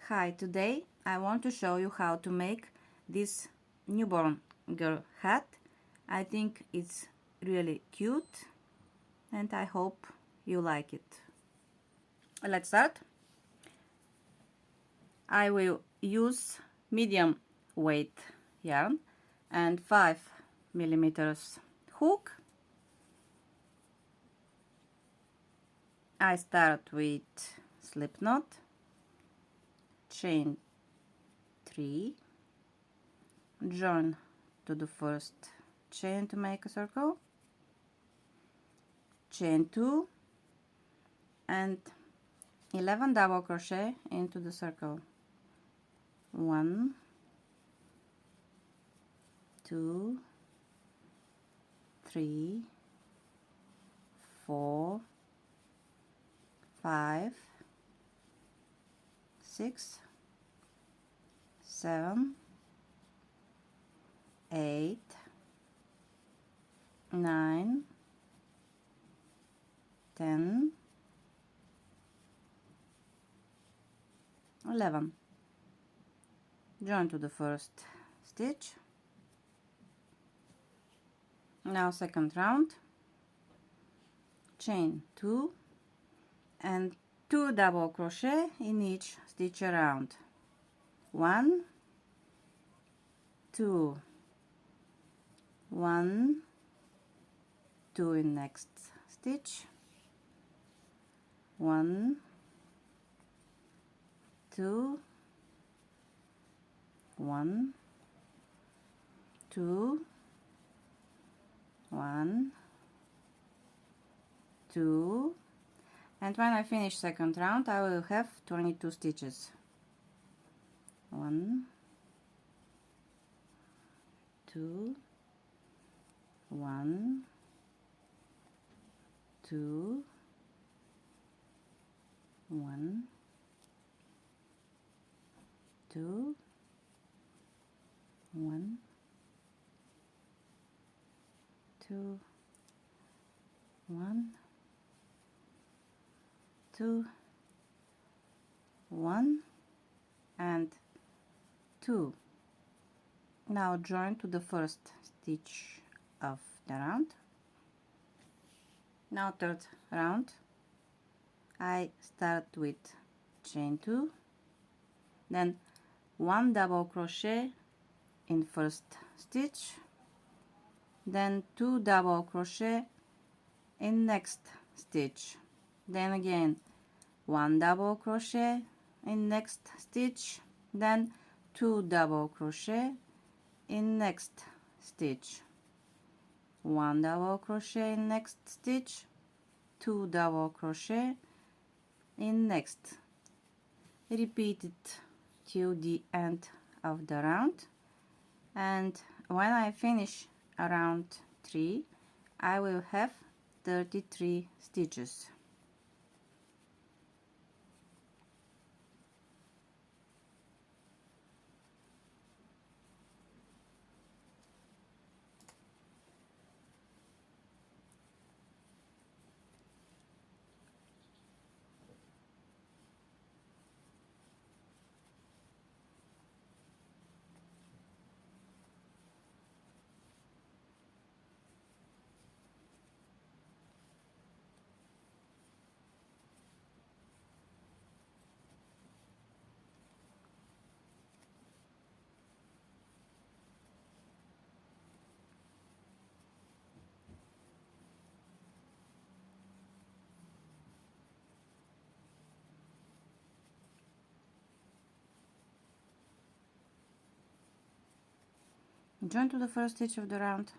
Hi, today I want to show you how to make this newborn girl hat. I think it's really cute and I hope you like it. Let's start. I will use medium weight yarn and 5mm hook. I start with slip knot, chain 3, join to the first chain to make a circle, chain 2 and 11 double crochet into the circle. 1, 2, 3, 4, 5, 6, 7, 8, 9, 10, 11. Join to the first stitch. Now second round, chain 2 and 2 double crochet in each stitch around. 1, 2, 1, 2 in next stitch, 1, 2, 1, 2, 1, 2, and when I finish second round I will have 22 stitches. 1, 2, 1, 2, 1, 2, 1, 2, 1, 2, 1 and 2. Now join to the first stitch of the round. Now third round, I start with chain 2, then 1 double crochet in first stitch, then 2 double crochet in next stitch, then again 1 double crochet in next stitch, then 2 double crochet in next stitch, 1 double crochet in next stitch, 2 double crochet in next. Repeat it till the end of the round, and when I finish round 3 I will have 33 stitches. Join to the first stitch of the round.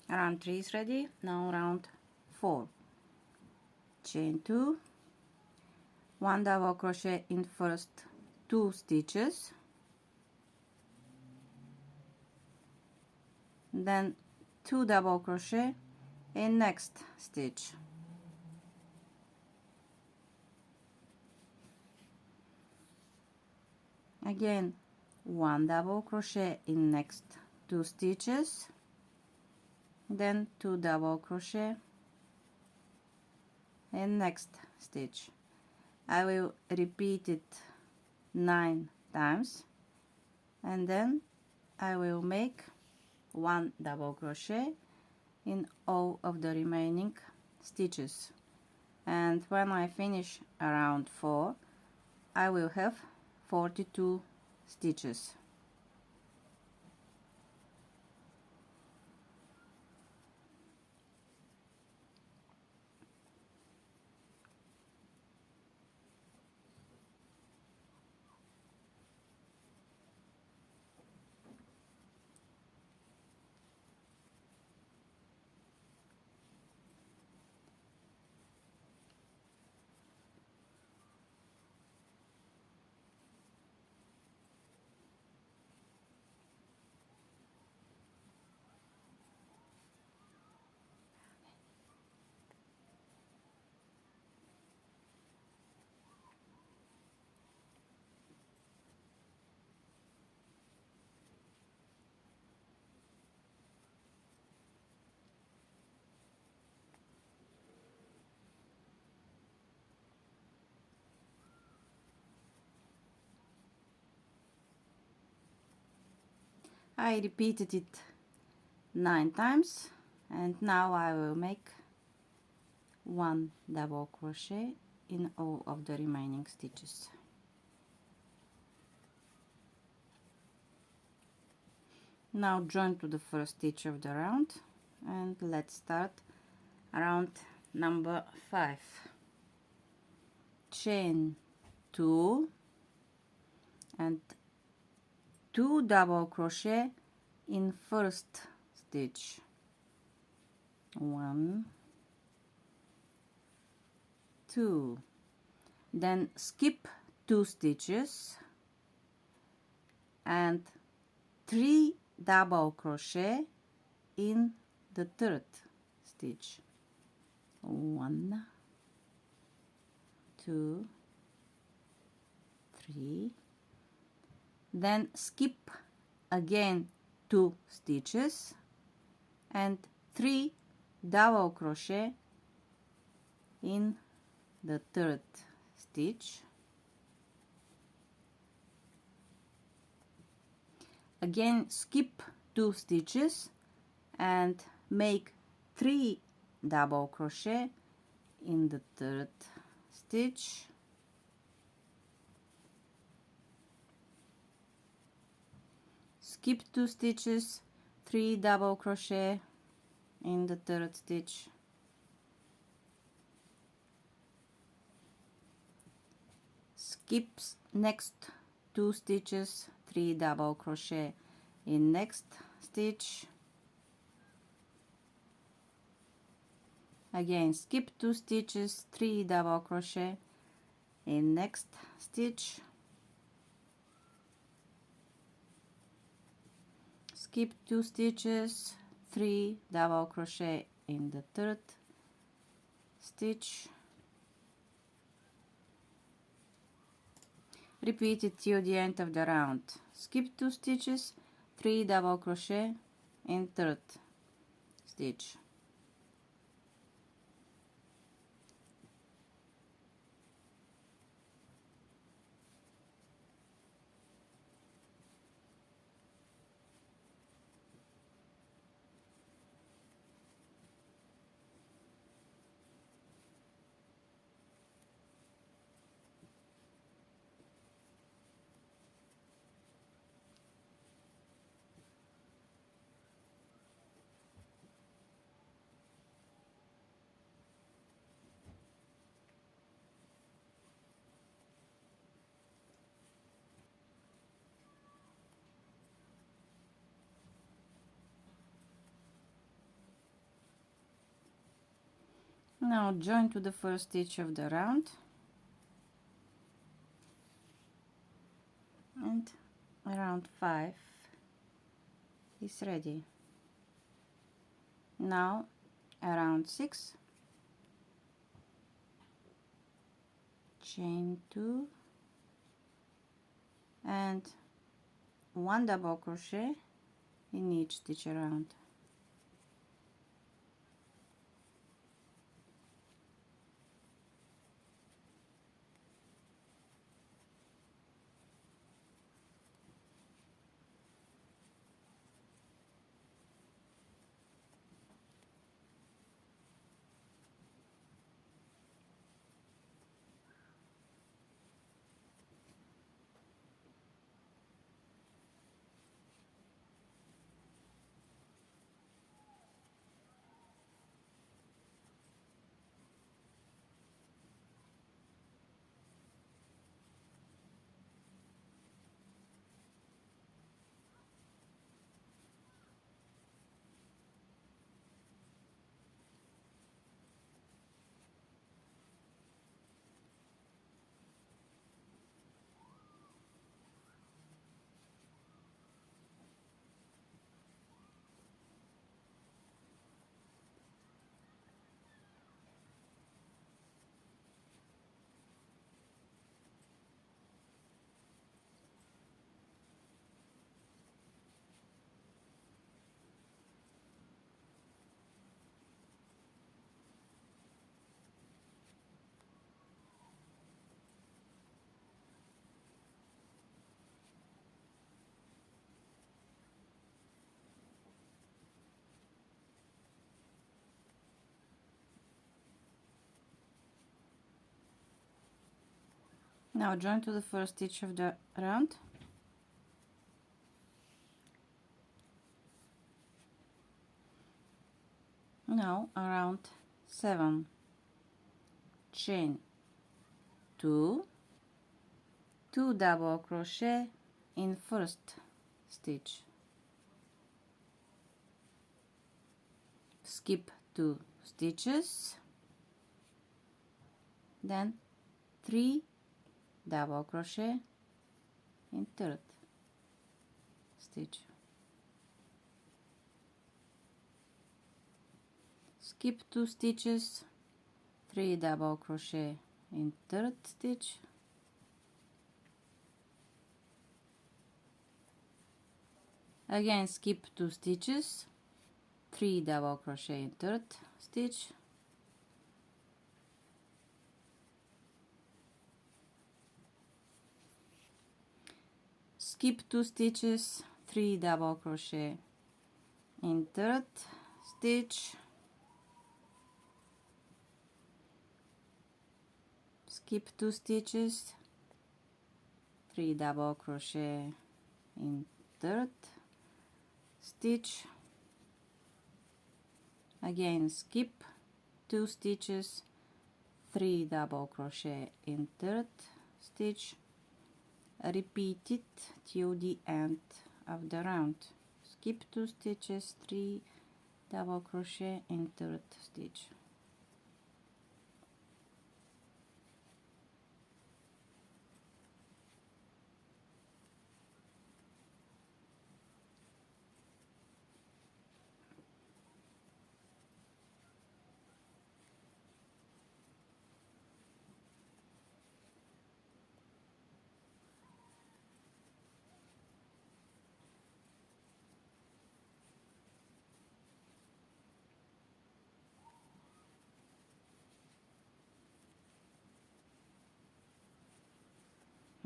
Round 3 is ready. Now round 4. Chain 2, 1 double crochet in first 2 stitches, then 2 double crochet in next stitch, again 1 double crochet in next 2 stitches, then 2 double crochet in next stitch, I will repeat it 9 times, and then I will make 1 double crochet in all of the remaining stitches, and when I finish around 4 I will have 42 stitches. I repeated it 9 times, and now I will make 1 double crochet in all of the remaining stitches. Now join to the first stitch of the round, and let's start round number 5. Chain 2 and 2 double crochet in first stitch. 1, 2, then skip 2 stitches and 3 double crochet in the third stitch. 1, 2, 3, then skip again 2 stitches and 3 double crochet in the third stitch. Again skip 2 stitches and make 3 double crochet in the third stitch. Skip 2 stitches, 3 double crochet in the third stitch. Skip next 2 stitches, 3 double crochet in next stitch. Again skip 2 stitches, 3 double crochet in next stitch. Skip 2 stitches, 3 double crochet in the third stitch. Repeat it till the end of the round. Skip 2 stitches, 3 double crochet in third stitch. Now join to the first stitch of the round, and round 5 is ready. Now round 6, chain 2 and 1 double crochet in each stitch around. Now join to the first stitch of the round. Now around 7, chain 2, 2 double crochet in first stitch, skip 2 stitches, then 3 double crochet in third stitch, skip 2 stitches, 3 double crochet in third stitch, again skip 2 stitches, 3 double crochet in third stitch, skip 2 stitches, 3 double crochet in third stitch, skip 2 stitches, 3 double crochet in third stitch, again skip 2 stitches, 3 double crochet in third stitch, repeat it till the end of the round, skip 2 stitches, 3 double crochet in third stitch.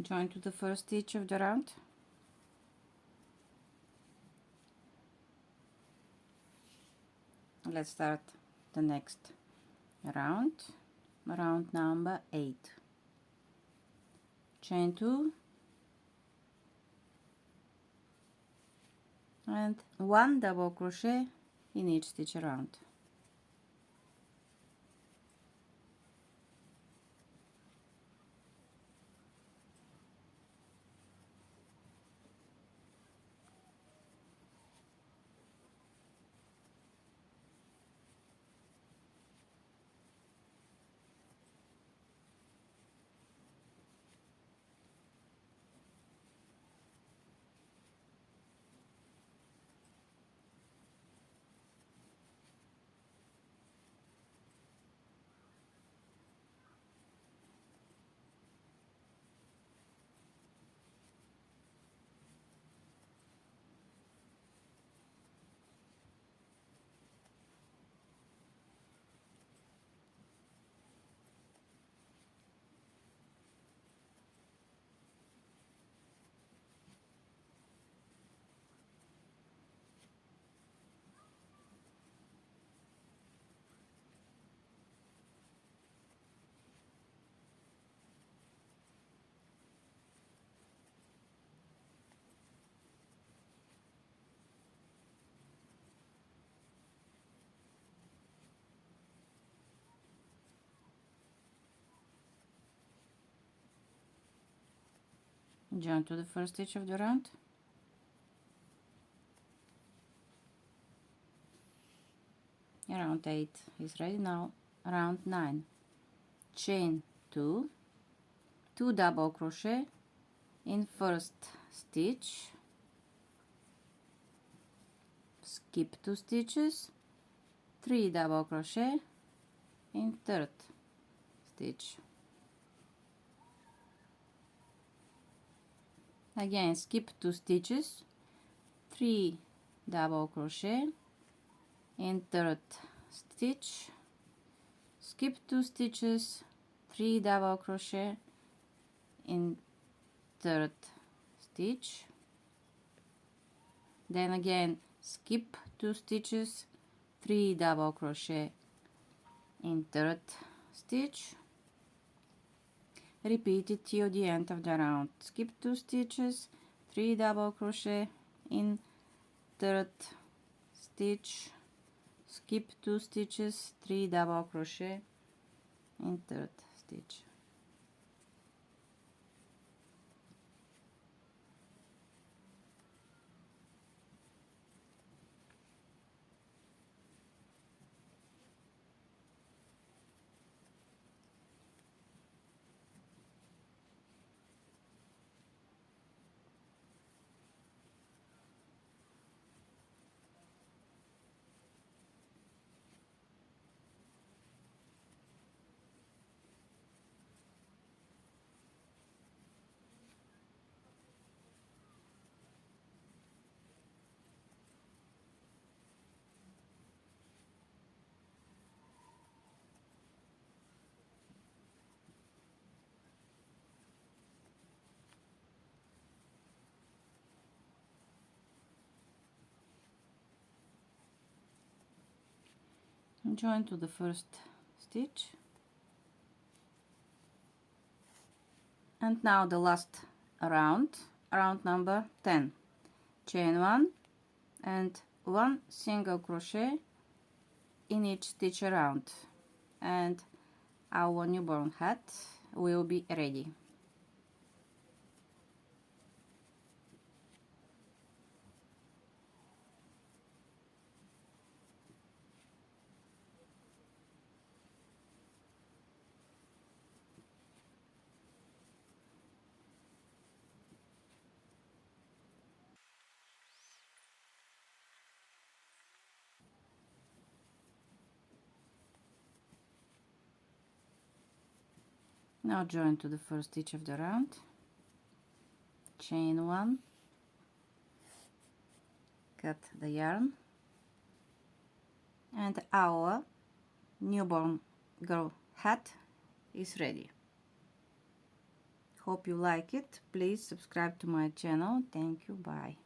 Join to the first stitch of the round. Let's start the next round, round number 8. Chain 2 and 1 double crochet in each stitch around. Join to the first stitch of the round. Round 8 is ready. Now round 9. Chain 2, 2 double crochet in first stitch, skip 2 stitches, 3 double crochet in third stitch, again skip 2 stitches, 3 double crochet in third stitch, skip 2 stitches, 3 double crochet in third stitch, then again skip 2 stitches, 3 double crochet in third stitch, Repeat it till the end of the round. Skip 2 stitches, 3 double crochet in third stitch, skip 2 stitches, 3 double crochet in third stitch. Join to the first stitch, and now the last round number 10. Chain 1 and 1 single crochet in each stitch around, and our newborn hat will be ready. Now join to the first stitch of the round, chain 1, cut the yarn, and our newborn girl hat is ready. Hope you like it. Please subscribe to my channel. Thank you. Bye.